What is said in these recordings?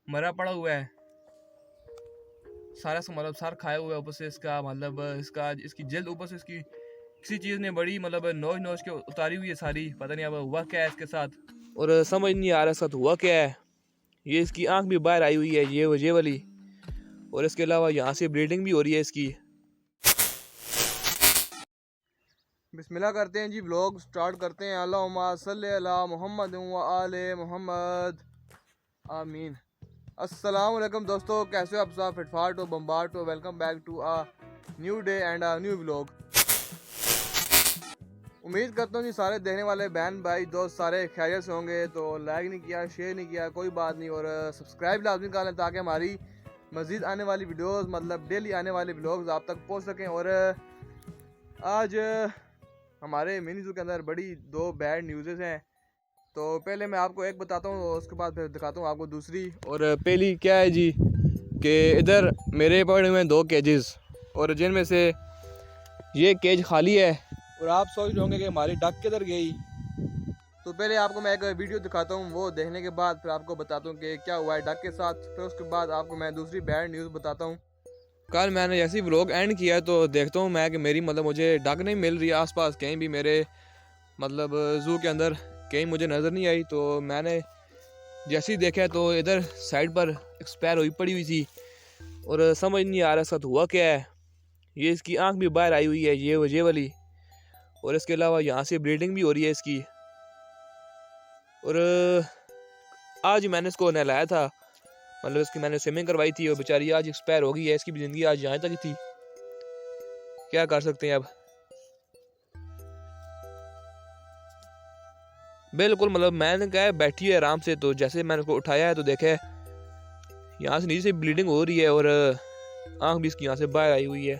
मरा पड़ा हुआ है, सारा मतलब सर खाया हुआ है ऊपर से इसका, मतलब इसका इसकी जल्द ऊपर से इसकी किसी चीज़ ने बड़ी मतलब नोच नोच के उतारी हुई है सारी। पता नहीं अब हुआ क्या है इसके साथ, और समझ नहीं आ रहा साथ हुआ क्या है। ये इसकी आंख भी बाहर आई हुई है, ये वाली, और इसके अलावा यहाँ से ब्लीडिंग भी हो रही है इसकी। बिस्मिल्लाह करते हैं जी, व्लॉग स्टार्ट करते हैं। अल्लाहुम्मा सल्ली अला मुहम्मद व आले मोहम्मद, आमीन। अस्सलाम वालेकुम दोस्तों, कैसे हो आप सब? फिटफाट हो, बम्बाट हो। Welcome back to a new day and a new vlog. उम्मीद करता हूँ जी सारे देखने वाले बहन भाई दोस्त सारे खैरियत से होंगे। तो लाइक नहीं किया, शेयर नहीं किया, कोई बात नहीं, और सब्सक्राइब लाजमी कर लें ताकि हमारी मज़ीद आने वाली वीडियोस, मतलब डेली आने वाले व्लॉग्स आप तक पहुँच सकें। और आज हमारे मिनी जू के अंदर बड़ी दो बैड न्यूज़ हैं। तो पहले मैं आपको एक बताता हूँ, उसके बाद फिर दिखाता हूँ आपको दूसरी। और पहली क्या है जी कि इधर मेरे पड़े हुए हैं 2 केजेस, और जिनमें से ये केज खाली है। और आप सोच रहे होंगे कि हमारी डक किधर गई। तो पहले आपको मैं एक वीडियो दिखाता हूँ, वो देखने के बाद फिर आपको बताता हूँ कि क्या हुआ है डक के साथ। फिर उसके बाद आपको मैं दूसरी बैड न्यूज़ बताता हूँ। कल मैंने जैसे ही व्लॉग एंड किया तो देखता हूँ मैं कि मेरी मतलब मुझे डक नहीं मिल रही आसपास कहीं भी, मेरे मतलब ज़ू के अंदर कहीं मुझे नज़र नहीं आई। तो मैंने जैसे ही देखा तो इधर साइड पर एक्सपायर हुई पड़ी हुई थी, और समझ नहीं आ रहा साथ हुआ क्या है। ये इसकी आंख भी बाहर आई हुई है, ये वाली, और इसके अलावा यहाँ से ब्लीडिंग भी हो रही है इसकी। और आज मैंने इसको नहलाया था, मतलब इसकी मैंने स्विमिंग करवाई थी, और बेचारी आज एक्सपायर हो गई है। इसकी भी ज़िंदगी आज यहाँ तक ही थी, क्या कर सकते हैं अब। बिल्कुल मतलब मैंने कहा बैठी है आराम से, तो जैसे मैंने उसको उठाया है तो देखा है यहाँ से नीचे से ब्लीडिंग हो रही है, और आंख भी इसकी यहाँ से बाहर आई हुई है।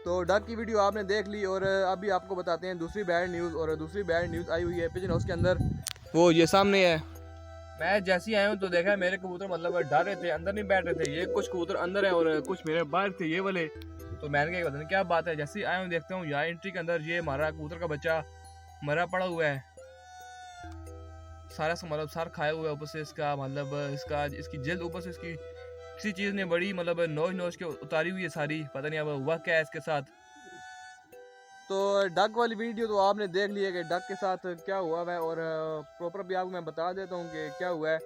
तो डक की वीडियो आपने देख ली, और अभी आपको बताते हैं दूसरी बैड न्यूज़। और दूसरी बैड न्यूज़ आई हुई है पिजन हाउस के अंदर, वो ये सामने है। मैं जैसे ही आया हूँ तो देखा मेरे कबूतर मतलब डर रहे थे, अंदर नहीं बैठ रहे थे। ये कुछ कबूतर अंदर है और कुछ मेरे बाहर थे, ये वाले। तो मैंने कहा पता नहीं क्या बात है। जैसे ही आया हूँ देखता हूँ यहाँ एंट्री के अंदर ये हमारा कबूतर का बच्चा मरा पड़ा हुआ है, सारा मतलब सर खाया हुआ है ऊपर से इसका, मतलब इसका इसकी जल्द ऊपर से इसकी किसी चीज़ ने बड़ी मतलब नोच नोच के उतारी हुई है सारी। पता नहीं अब हुआ क्या है इसके साथ। तो डक वाली वीडियो तो आपने देख ली है कि डक के साथ क्या हुआ है, और प्रॉपर भी आपको मैं बता देता हूँ कि क्या हुआ है।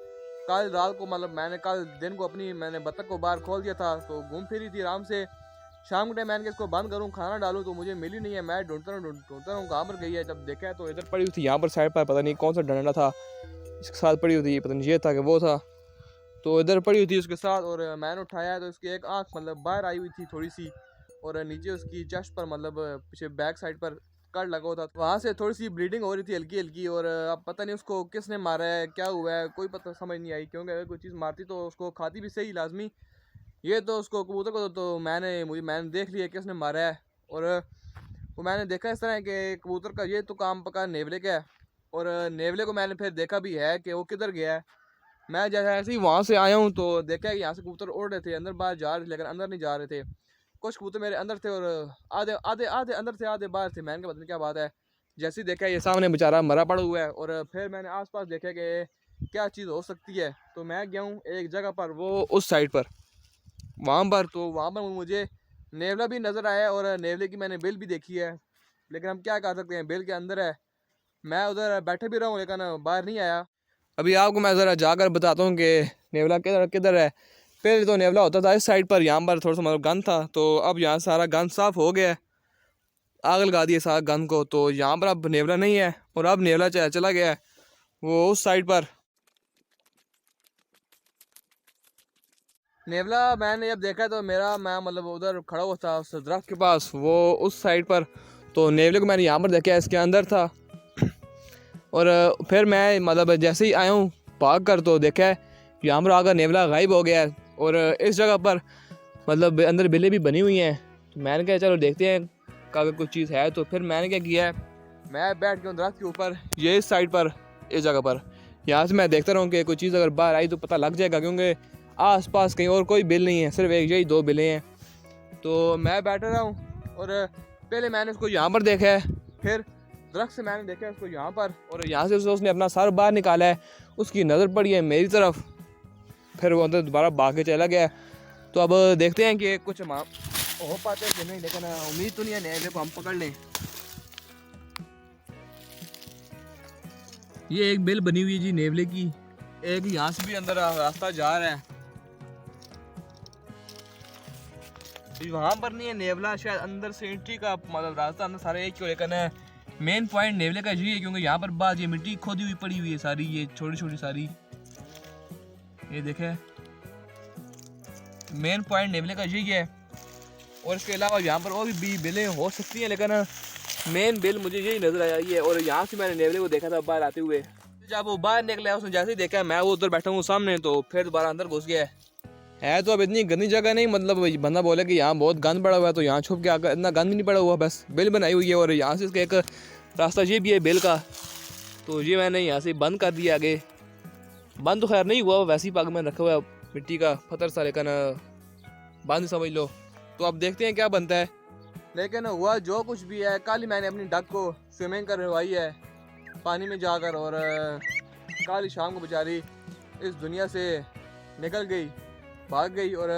कल रात को मतलब मैंने कल दिन को मैंने बतख को बाहर खोल दिया था, तो घूम फिरी थी आराम से। शाम के टाइम मैंने इसको बंद करूँ खाना डालूँ तो मुझे मिली नहीं है। मैं ढूंढता रहूँ कहाँ पर गई है। जब देखा है तो इधर पड़ी हुई थी, यहाँ पर साइड पर, पता नहीं कौन सा डंडा था इसके साथ पड़ी हुई थी, पता नहीं ये था कि वो था। तो इधर पड़ी हुई थी उसके साथ, और मैंने उठाया तो इसकी एक आँख मतलब बाहर आई हुई थी थोड़ी सी, और नीचे उसकी चेस्ट पर मतलब पीछे बैक साइड पर कट लगा हुआ था, वहाँ से थोड़ी सी ब्लीडिंग हो रही थी हल्की हल्की। और अब पता नहीं उसको किसने मारा है, क्या हुआ है, कोई पता समझ नहीं आई। क्योंकि अगर कोई चीज़ मारती तो उसको खाती भी सही लाजमी। ये तो उसको कबूतर को तो मैंने देख लिया किसने मारा है। और वो मैंने देखा इस तरह है कि कबूतर का ये तो काम पका नेवले का है, और नेवले को मैंने फिर देखा भी है कि वो किधर गया है। मैं जैसे ऐसे ही वहाँ से आया हूँ तो देखा है कि यहाँ से कबूतर उड़ रहे थे, अंदर बाहर जा रहे थे, लेकिन अंदर नहीं जा रहे थे। कुछ कबूतर मेरे अंदर थे और आधे आधे आधे अंदर थे आधे बाहर थे। मैंने कहा पता नहीं क्या बात है। जैसे ही देखा ये सामने बेचारा मरा पड़ा हुआ है, और फिर मैंने आसपास देखा कि क्या चीज़ हो सकती है। तो मैं गया हूँ एक जगह पर, वो उस साइड पर, वहाँ पर। तो वहाँ पर मुझे नेवला भी नज़र आया, और नेवले की मैंने बिल भी देखी है, लेकिन हम क्या कर सकते हैं, बिल के अंदर है। मैं उधर बैठे भी रहा हूँ लेकिन बाहर नहीं आया। अभी आपको मैं ज़रा जाकर बताता हूँ कि नेवला किधर किधर है। पहले तो नेवला होता था इस साइड पर, यहाँ पर थोड़ा सा मतलब गंद था, तो अब यहाँ सारा गंद साफ़ हो गया है, आग लगा दिए सारा गंद को। तो यहाँ पर अब नेवला नहीं है, और अब नेवला चला गया है वो उस साइड पर। नेवला मैंने जब देखा तो मैं मतलब उधर खड़ा हुआ था उस दरख्त के पास, वो उस साइड पर। तो नेवले को मैंने यहाँ पर देखा, इसके अंदर था। और फिर मैं मतलब जैसे ही आया हूँ भाग कर, तो देखा है यहाँ पर आकर नेवला गायब हो गया है। और इस जगह पर मतलब अंदर बिल्ली भी बनी हुई हैं। तो मैंने कहा चलो देखते हैं अगर कुछ चीज़ है। तो फिर मैंने क्या किया है, मैं बैठ गया दरख्त के ऊपर, ये इस साइड पर, इस जगह पर। यहाँ से मैं देखता रहूँ कि कोई चीज़ अगर बाहर आई तो पता लग जाएगा, क्योंकि आस कहीं और कोई बिल नहीं है, सिर्फ एक यही 2 बिलें हैं। तो मैं बैठा रहा हूँ, और पहले मैंने उसको यहाँ पर देखा है, फिर दरख्त से मैंने देखा है उसको यहाँ पर, और यहाँ से उसने अपना सर बाहर निकाला है, उसकी नज़र पड़ी है मेरी तरफ, फिर वो अंदर दोबारा भाग के चला गया। तो अब देखते हैं कि कुछ हम हो पाते हैं कि नहीं, लेकिन उम्मीद तो नहीं है नेवले को हम पकड़ लें। ये एक बेल बनी हुई है जी नेवले की, एक यहाँ से भी अंदर रास्ता जा रहा है, वहाँ पर नहीं है नेवला, शायद अंदर से एंट्री का मतलब रास्ता अंदर सारे एक ही, लेकिन मेन पॉइंट नेवले का यही है क्योंकि यहाँ पर बाद ये मिट्टी खोदी हुई पड़ी हुई है सारी, ये छोटी छोटी सारी, ये देखे मेन पॉइंट नेवले का यही है। और इसके अलावा यहाँ पर और भी बेलें हो सकती हैं, लेकिन मेन बेल मुझे यही नजर आई है। और यहाँ से मैंने नेवले को देखा था बाहर आते हुए, जब वो बाहर निकला उसने जैसे ही देखा मैं वो उधर बैठा हूँ सामने, तो फिर दोबारा अंदर घुस गया है। तो अब इतनी गंदी जगह नहीं, मतलब बंदा बोले कि यहाँ बहुत गंद पड़ा हुआ है तो यहाँ छुप के आकर, इतना गंद नहीं पड़ा हुआ, बस बेल बनाई हुई है। और यहाँ से इसका एक रास्ता ये भी है बेल का, तो ये मैंने यहाँ से बंद कर दिया। आगे बंद तो खैर नहीं हुआ, वैसे ही पाग में रखा हुआ है मिट्टी का पत्थर सा, लेकिन बंद समझ लो। तो अब देखते हैं क्या बनता है, लेकिन हुआ जो कुछ भी है, कल ही मैंने अपनी डक को स्विमिंग करवाई है पानी में जाकर, और कल शाम को बेचारी इस दुनिया से निकल गई, भाग गई। और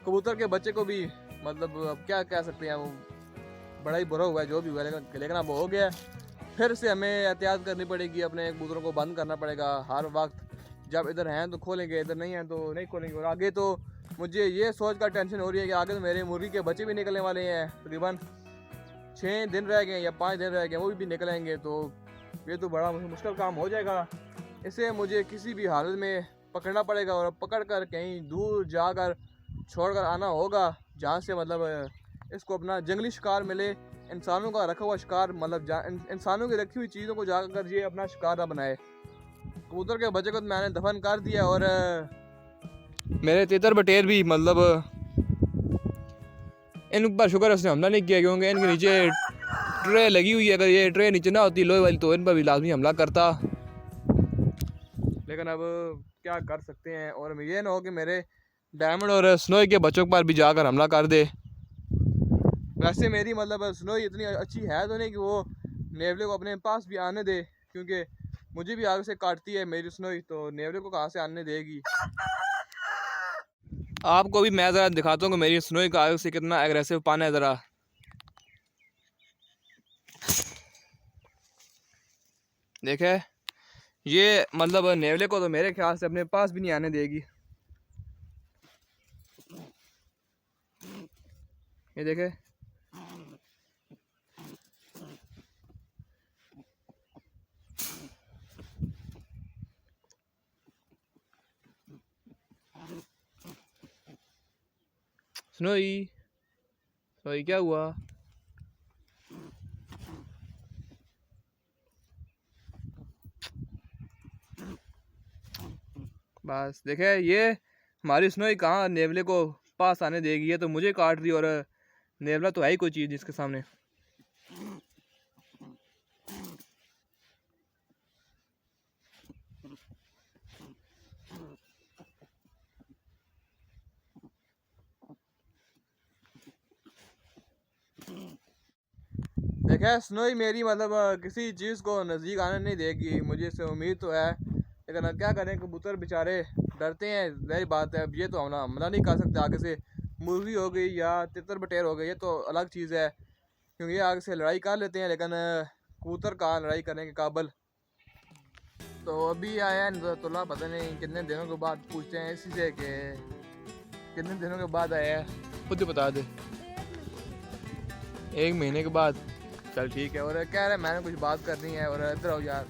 कबूतर के बच्चे को भी मतलब अब क्या कह सकते हैं, वो बड़ा ही बुरा हुआ है जो भी हुआ, लेकिन अब हो गया। फिर से हमें एहतियात करनी पड़ेगी, अपने कबूतरों को बंद करना पड़ेगा हर वक्त, जब इधर हैं तो खोलेंगे, इधर नहीं हैं तो नहीं खोलेंगे। और आगे तो मुझे ये सोच कर टेंशन हो रही है कि आगे तो मेरे मुर्गी के बच्चे भी निकलने वाले हैं, तकरीबन 6 दिन रह गए या 5 दिन रह गए, वो भी निकलेंगे, तो ये तो बड़ा मुश्किल काम हो जाएगा। इसे मुझे किसी भी हालत में पकड़ना पड़ेगा, और पकड़ कर कहीं दूर जाकर छोड़कर आना होगा, जहाँ से मतलब इसको अपना जंगली शिकार मिले, इंसानों का रखा हुआ शिकार, मतलब इंसानों की रखी हुई चीज़ों को जाकर ये अपना शिकार ना बनाए। कबूतर के बच्चे को तो मैंने दफन कर दिया, और मेरे तितर बटेर भी मतलब इन पर शुक्र उसने हमला नहीं किया, क्योंकि इनके नीचे ट्रे लगी हुई है, अगर ये ट्रे नीचे ना होती लोहे वाली तो इन पर भी लाजमी हमला करता, लेकिन अब क्या कर सकते हैं। और ये ना हो कि मेरे डायमंड और स्नोई के बच्चों पर भी जाकर हमला कर दे। वैसे मेरी मतलब स्नोई इतनी अच्छी है तो नहीं कि वो नेवले को अपने पास भी आने दे, क्योंकि मुझे भी आगे से काटती है मेरी स्नोई, तो नेवले को कहाँ से आने देगी। आपको भी मैं ज़रा दिखाता हूँ कि मेरी स्नोई का आगे से कितना एग्रेसिव पाना है। ज़रा देखे, ये मतलब नेवले को तो मेरे ख्याल से अपने पास भी नहीं आने देगी। ये देखे, स्नोई स्नोई क्या हुआ? बस देखे, ये हमारी स्नोई कहाँ नेवले को पास आने देगी, ये तो मुझे काट रही, और नेवला तो है ही कोई चीज़ जिसके सामने। देखा, स्नोई मेरी मतलब किसी चीज़ को नज़दीक आने नहीं देगी, मुझे इससे उम्मीद तो है, लेकिन क्या करें, कबूतर बेचारे डरते हैं, वही बात है। अब ये तो हमला नहीं कर सकते आगे से, मुर्गी हो गई या तितर बटेर हो गई, ये तो अलग चीज़ है, क्योंकि ये आगे से लड़ाई कर लेते हैं, लेकिन कबूतर कहाँ लड़ाई करने के काबिल। तो अभी आया नज़रतुल्लाह, पता नहीं कितने दिनों के बाद, पूछते हैं इसी से कि कितने दिनों के बाद आया है, खुद ही बता दे। 1 महीने के बाद, चल ठीक है। और कह रहा है मैंने कुछ बात करनी है, और इधर आओ यार,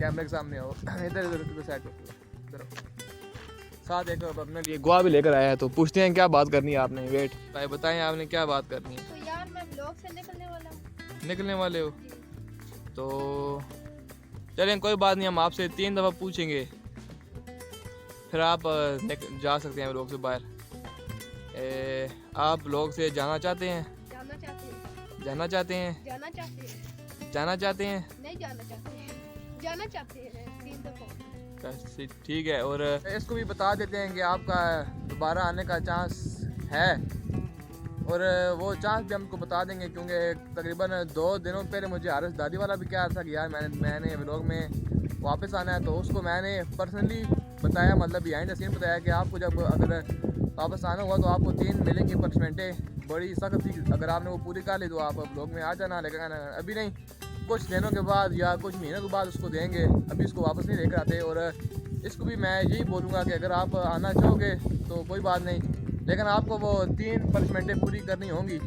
कैमरे के सामने आओ, इधर इधर साइड इधर साथ एक अपने लिए गुआ भी लेकर आया है, तो पूछते हैं क्या बात करनी है आपने। वेट भाई, बताएं आपने क्या बात करनी है। तो यार मैं ब्लॉग से निकलने वाला हूँ। निकलने वाले हो? तो चलें, कोई बात नहीं, हम आपसे 3 दफ़ा पूछेंगे, फिर आप जा सकते हैं ब्लॉग से बाहर। आप ब्लॉग से जाना चाहते हैं? जाना चाहते हैं। जाना चाहते हैं? जाना चाहते हैं। जाना चाहते हैं? नहीं जाना चाहते हैं। जाना चाहते हैं 3 दफ़ा। ठीक है। और इसको भी बता देते हैं कि आपका दोबारा आने का चांस है, और वो चांस भी हमको बता देंगे, क्योंकि तकरीबन 2 दिनों पहले मुझे हारिस दादी वाला भी कहा था कि यार मैंने व्लॉग में वापस आना है, तो उसको मैंने पर्सनली बताया, मतलब बिहाइंड द सीन बताया कि आपको जब अगर वापस आना हुआ तो आपको 3 मिलेंगी पनिशमेंटें, बड़ी सख्त थी, अगर आपने वो पूरी कर ली तो आप व्लॉग में आ जाना, लेकिन अभी नहीं, कुछ दिनों के बाद या कुछ महीनों के बाद उसको देंगे, अभी इसको वापस नहीं लेकर आते। और इसको भी मैं यही बोलूँगा कि अगर आप आना चाहोगे तो कोई बात नहीं, लेकिन आपको वो 3 पनिशमेंटें पूरी करनी होंगी।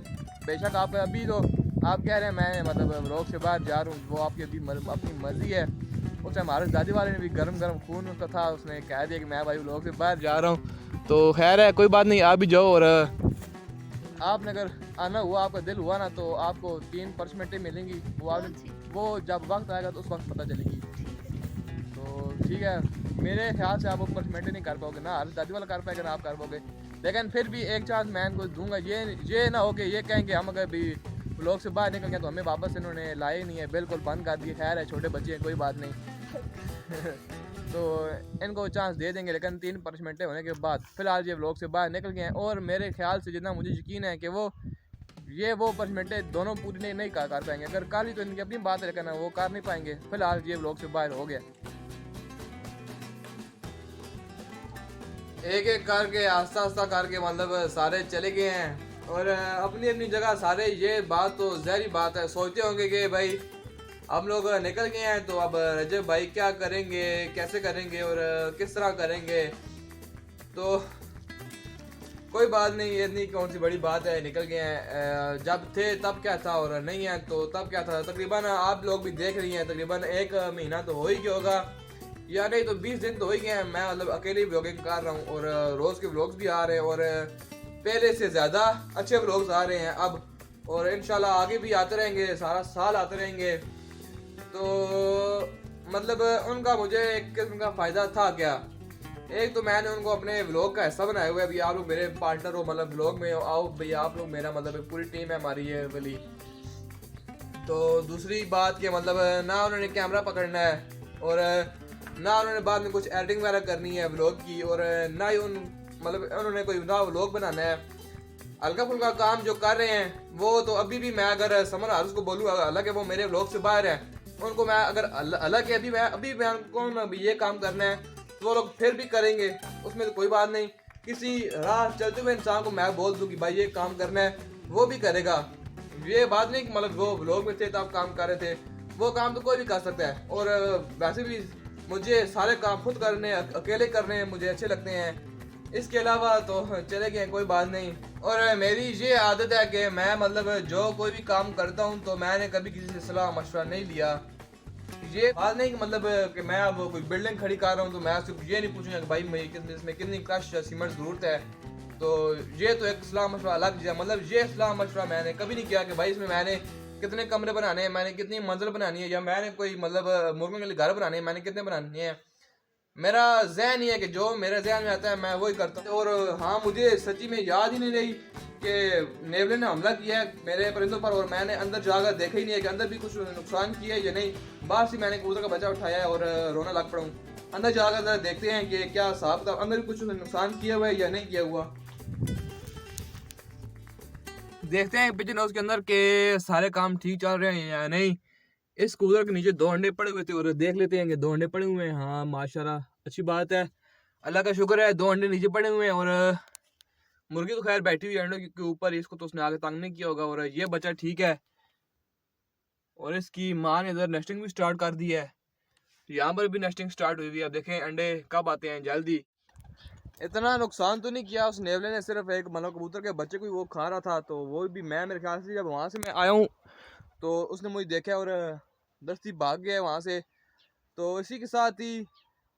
बेशक आप अभी तो आप कह रहे हैं मैं मतलब व्लॉग से बाहर जा रहा हूँ, वो आपकी अभी अपनी मर्ज़ी है। उस टाइम हमारे दादी वाले ने भी गर्म खून उसका था, उसने कह दिया कि मैं भाई व्लॉग से बाहर जा रहा हूँ, तो खैर है कोई बात नहीं, आप भी जाओ। और आपने अगर आना हुआ, आपका दिल हुआ ना, तो आपको 3 पनिशमेंटें मिलेंगी, वो जब वक्त आएगा तो उस वक्त पता चलेगी। तो ठीक है, मेरे ख्याल से आप वो पनिशमेंटें नहीं कर पाओगे ना, हर दादी वाला कर पाएगा ना आप कर पाओगे, लेकिन फिर भी एक चांस मैं इनको दूंगा। ये ना हो कि ये कहेंगे हम अगर भी व्लॉग से बाहर निकल गए तो हमें वापस इन्होंने लाए नहीं है, बिल्कुल बंद कर दिए। खैर है, छोटे बच्चे हैं, कोई बात नहीं तो इनको चांस दे देंगे, लेकिन 3 पनिशमेंटें होने के बाद फिलहाल ये व्लॉग से बाहर निकल गए हैं। और मेरे ख्याल से जितना मुझे यकीन है कि वो पनिशमेंटें दोनों पूरी नहीं कर पाएंगे, अगर कर ली तो इनकी अपनी बात है, लेकिन वो कर नहीं पाएंगे। फिलहाल ये व्लॉग से बाहर हो गया, एक एक करके आस्ता आस्ता करके मतलब सारे चले गए हैं और अपनी अपनी जगह सारे। ये बात तो ज़ाहिर बात है, सोचते होंगे कि भाई हम लोग निकल गए हैं तो अब रजब भाई क्या करेंगे, कैसे करेंगे और किस तरह करेंगे। तो कोई बात नहीं, ये इतनी कौन सी बड़ी बात है, निकल गए हैं। जब थे तब क्या था और नहीं है तो तब क्या था। तकरीबन आप लोग भी देख रही हैं, तकरीबन 1 महीना तो हो ही गया होगा, या नहीं तो 20 दिन तो हो ही गए हैं। मैं मतलब अकेले व्लॉगिंग कर रहा हूँ और रोज़ के व्लॉग्स भी आ रहे हैं और पहले से ज़्यादा अच्छे व्लॉग्स आ रहे हैं अब, और इंशाल्लाह आगे भी आते रहेंगे, सारा साल आते रहेंगे। तो मतलब उनका मुझे एक किस्म का फ़ायदा था क्या, एक तो मैंने उनको अपने व्लॉग का हिस्सा बनाया हुआ है, अभी आप लोग मेरे पार्टनर हो, मतलब व्लॉग में आओ भैया आप लोग, मेरा मतलब पूरी टीम है हमारी ये वाली। तो दूसरी बात कि मतलब ना उन्होंने कैमरा पकड़ना है और ना उन्होंने बाद में कुछ एडिटिंग वगैरह करनी है व्लॉग की, और ना ही मतलब उन्होंने कोई ना व्लॉग बनाना है। हल्का फुल्का काम जो कर रहे हैं वो तो अभी भी मैं अगर समर हारिस को बोलूँगा, हालांकि वो मेरे व्लॉग से बाहर है, उनको मैं अगर हालांकि अभी मैं उनको अभी ये काम करना है तो वो लोग फिर भी करेंगे, उसमें तो कोई बात नहीं। किसी राह चलते हुए इंसान को मैं बोल दूँ कि भाई ये काम करना है, वो भी करेगा। ये बात नहीं कि मतलब वो व्लॉग में थे तब काम कर रहे थे, वो काम तो कोई भी कर सकता है। और वैसे भी मुझे सारे काम खुद करने, अकेले करने मुझे अच्छे लगते हैं, इसके अलावा तो चले गए कोई बात नहीं। और मेरी ये आदत है कि मैं मतलब जो कोई भी काम करता हूँ तो मैंने कभी किसी से सलाह मशवरा नहीं लिया। ये बात नहीं कि मतलब कि मैं अब कोई बिल्डिंग खड़ी कर रहा हूँ तो मैं सिर्फ ये नहीं पूछूंगा कि भाई मैं इसमें कितनी क्रश सीमेंट ज़रूरत है, तो ये तो एक सलाह मशवरा अलग चीज़ है। मतलब ये सलाह मशवरा मैंने कभी नहीं किया कि भाई इसमें मैंने कितने कमरे बनाने हैं, मैंने कितनी मंजिल बनानी है, या मैंने कोई मतलब मुर्गों के लिए घर बनाने हैं, मैंने कितने बनाने हैं। मेरा जहन ये है कि जो मेरे जहन में आता है मैं वही करता हूँ। और हाँ, मुझे सच्ची में याद ही नहीं रही कि नेवले ने हमला किया है मेरे परिंदों पर, और मैंने अंदर जाकर देखा ही नहीं है कि अंदर भी कुछ नुकसान किया है या नहीं। बाहर से मैंने कबूतर का बच्चा उठाया है और रोना लग पड़ा हूँ। अंदर जाकर जरा देखते हैं कि क्या साहब का अंदर भी कुछ नुकसान किया हुआ है या नहीं किया हुआ। देखते हैं पिजन हाउस के अंदर के सारे काम ठीक चल रहे हैं या नहीं। इस कूलर के नीचे 2 अंडे पड़े हुए थे और देख लेते हैं कि 2 अंडे पड़े हुए हैं। हाँ माशाल्लाह, अच्छी बात है, अल्लाह का शुक्र है, 2 अंडे नीचे पड़े हुए हैं। और मुर्गी तो खैर बैठी हुई है अंडों के ऊपर, इसको तो उसने आगे तंग नहीं किया होगा। और ये बच्चा ठीक है, और इसकी माँ ने इधर नेस्टिंग भी स्टार्ट कर दी है, यहाँ पर भी नेस्टिंग स्टार्ट हुई हुई है। अब देखें अंडे कब आते हैं, जल्दी। इतना नुकसान तो नहीं किया उस नेवले ने, सिर्फ एक मतलब कबूतर के बच्चे को वो खा रहा था, तो वो भी मैं मेरे ख्याल से जब वहाँ से मैं आया हूँ तो उसने मुझे देखा और दस्ती भाग गया वहाँ से। तो इसी के साथ ही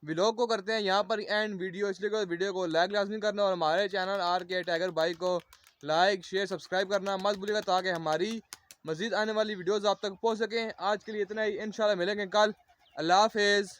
व्लॉग को करते हैं यहाँ पर एंड वीडियो, इसलिए वीडियो को लाइक लाजमी करना और हमारे चैनल RK टाइगर भाई को लाइक शेयर सब्सक्राइब करना मत भूलिएगा, ताकि हमारी मज़ीद आने वाली वीडियोज़ आप तक पहुँच सकें। आज के लिए इतना ही, इंशाल्लाह मिलेंगे कल। अल्लाह हाफिज़।